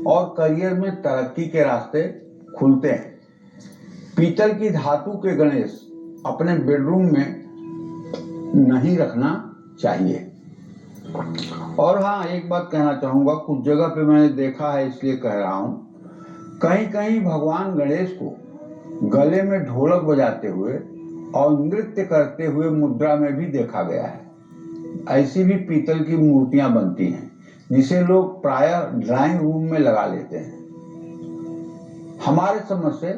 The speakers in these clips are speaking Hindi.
और करियर में तरक्की के रास्ते खुलते हैं। पीतल की धातु के गणेश अपने बेडरूम में नहीं रखना चाहिए। और हाँ, एक बात कहना चाहूंगा, कुछ जगह पे मैंने देखा है इसलिए कह रहा हूं, कहीं कहीं भगवान गणेश को गले में ढोलक बजाते हुए और नृत्य करते हुए मुद्रा में भी देखा गया है। ऐसी भी पीतल की मूर्तियां बनती हैं जिसे लोग प्रायः ड्राइंग रूम में लगा लेते हैं। हमारे समझ से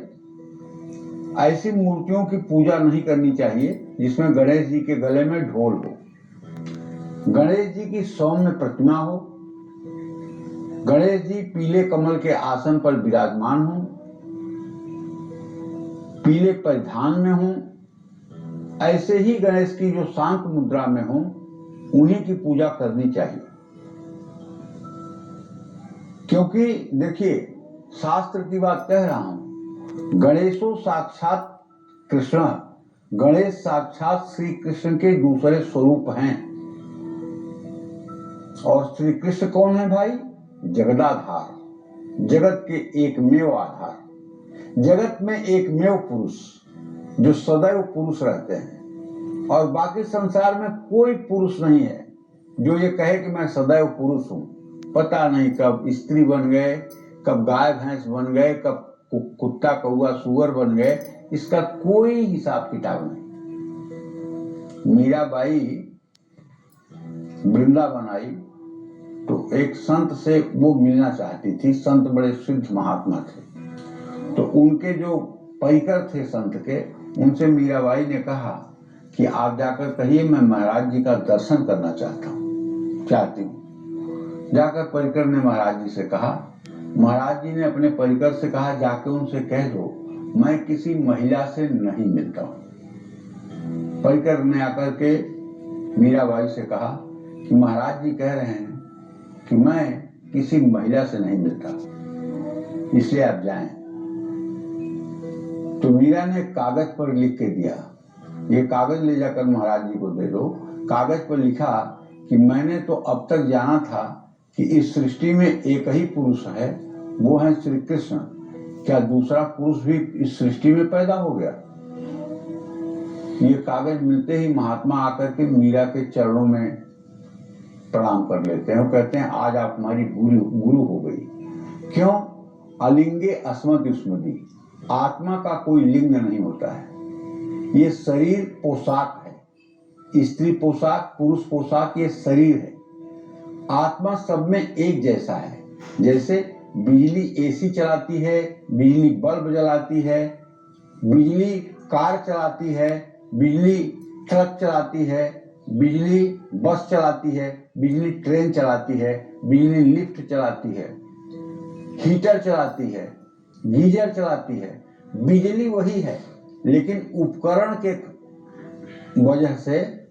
ऐसी मूर्तियों की पूजा नहीं करनी चाहिए जिसमें गणेश जी के गले में ढोल हो, गणेश जी की सौम्य प्रतिमा हो, गणेश जी पीले कमल के आसन पर विराजमान हो, पीले परिधान में हो। ऐसे ही गणेश की जो शांत मुद्रा में हो, उन्हीं की पूजा करनी चाहिए। क्योंकि देखिए, शास्त्र की बात कह रहा हूं, गणेशो साक्षात कृष्ण, गणेश साक्षात श्री कृष्ण के दूसरे स्वरूप हैं। और श्री कृष्ण कौन है भाई? जगदाधार, जगत के एकमेव आधार, जगत में एकमेव पुरुष जो सदैव पुरुष रहते हैं। और बाकी संसार में कोई पुरुष नहीं है जो ये कहे कि मैं सदैव पुरुष हूं। पता नहीं कब स्त्री बन गए, कब गाय भैंस बन गए, कब कुत्ता कौआ सुअर बन गए, इसका कोई हिसाब किताब नहीं। मीराबाई वृंदावन आई तो एक संत से वो मिलना चाहती थी। संत बड़े सिद्ध महात्मा थे, तो उनके जो परिकर थे संत के, उनसे मीराबाई ने कहा कि आप जाकर कहिए मैं महाराज जी का दर्शन करना चाहती हूँ। जाकर परिकर ने महाराज जी से कहा। महाराज जी ने अपने परिकर से कहा, जाके उनसे कह दो मैं किसी महिला से नहीं मिलता हूँ। परिकर ने आकर के मीराबाई से कहा कि महाराज जी कह रहे हैं कि मैं किसी महिला से नहीं मिलता, इसलिए आप जाएं। तो मीरा ने कागज पर लिख के दिया, ये कागज ले जाकर महाराज जी को दे दो। कागज पर लिखा कि मैंने तो अब तक जाना था कि इस सृष्टि में एक ही पुरुष है, वो है श्री कृष्ण। क्या दूसरा पुरुष भी इस सृष्टि में पैदा हो गया? ये कागज मिलते ही महात्मा आकर के मीरा के चरणों में प्रणाम कर लेते हैं और कहते हैं आज आप हमारी गुरु हो गई। क्यों? अलिंगे अस्मत् स्मृति, आत्मा का कोई लिंग नहीं होता है। ये शरीर पोशाक है, स्त्री पोशाक, पुरुष पोशाक, ये शरीर है। आत्मा सब में एक जैसा है। जैसे बिजली एसी चलाती है, बिजली बल्ब जलाती है, बिजली कार चलाती है, बिजली ट्रक चलाती है, बिजली बस चलाती है, बिजली ट्रेन चलाती है, बिजली लिफ्ट चलाती है, हीटर चलाती है, गीजर चलाती है। बिजली वही है, लेकिन उपकरण के वजह से,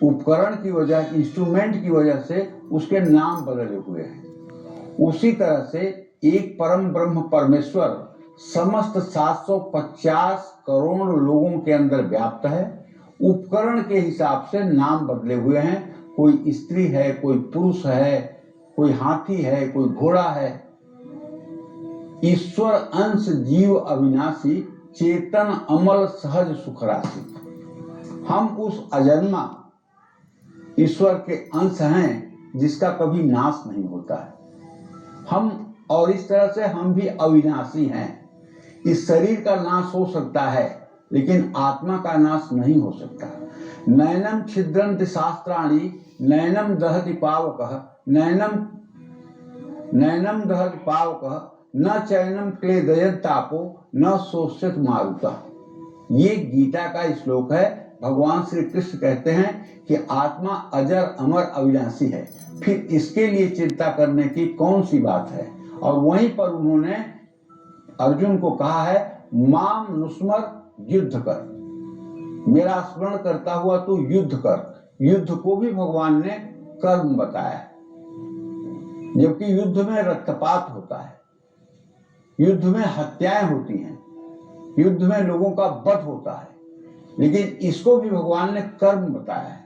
उपकरण की वजह, इंस्ट्रूमेंट की वजह से उसके नाम बदले हुए हैं। उसी तरह से एक परम ब्रह्म परमेश्वर समस्त 750 करोड़ लोगों के अंदर व्याप्त है। उपकरण के हिसाब से नाम बदले हुए हैं। कोई स्त्री है, कोई पुरुष है, कोई हाथी है, कोई घोड़ा है। ईश्वर अंश जीव अविनाशी, चेतन अमल सहज सुख राशि। हम उस अजन्मा ईश्वर के अंश हैं जिसका कभी नाश नहीं होता है। हम और इस तरह से हम भी अविनाशी हैं। इस शरीर का नाश हो सकता है, लेकिन आत्मा का नाश नहीं हो सकता। नैनम छिद्रन्ति शास्त्राणि, नैनम दहति पावकः, नैनम दहति पावकः, न चैनम क्लेदयत् तापो, न शोष्यति मारुतः। ये गीता का श्लोक है। भगवान श्री कृष्ण कहते हैं कि आत्मा अजर अमर अविनाशी है, फिर इसके लिए चिंता करने की कौन सी बात है। और वहीं पर उन्होंने अर्जुन को कहा है, माम नुस्मर युद्ध कर, मेरा स्मरण करता हुआ तू युद्ध कर। युद्ध को भी भगवान ने कर्म बताया, जबकि युद्ध में रक्तपात होता है, युद्ध में हत्याएं होती हैं, युद्ध में लोगों का वध होता है, लेकिन इसको भी भगवान ने कर्म बताया है।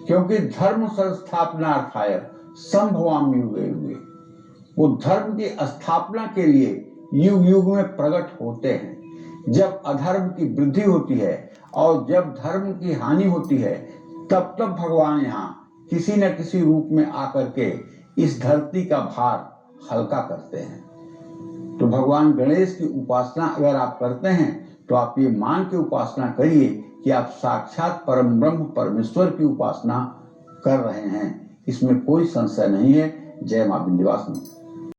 क्योंकि धर्म संस्थापनार्थाय संभवामि युगे युगे, वो धर्म की स्थापना के लिए युग युग में प्रकट होते हैं। जब अधर्म की वृद्धि होती है और जब धर्म की हानि होती है, तब तब भगवान यहाँ किसी न किसी रूप में आकर के इस धरती का भार हल्का करते हैं। तो भगवान गणेश की उपासना अगर आप करते हैं तो आप ये मान के उपासना करिए कि आप साक्षात परम ब्रह्म परमेश्वर की उपासना कर रहे हैं, इसमें कोई संशय नहीं है। जय मां विंध्यवासिनी।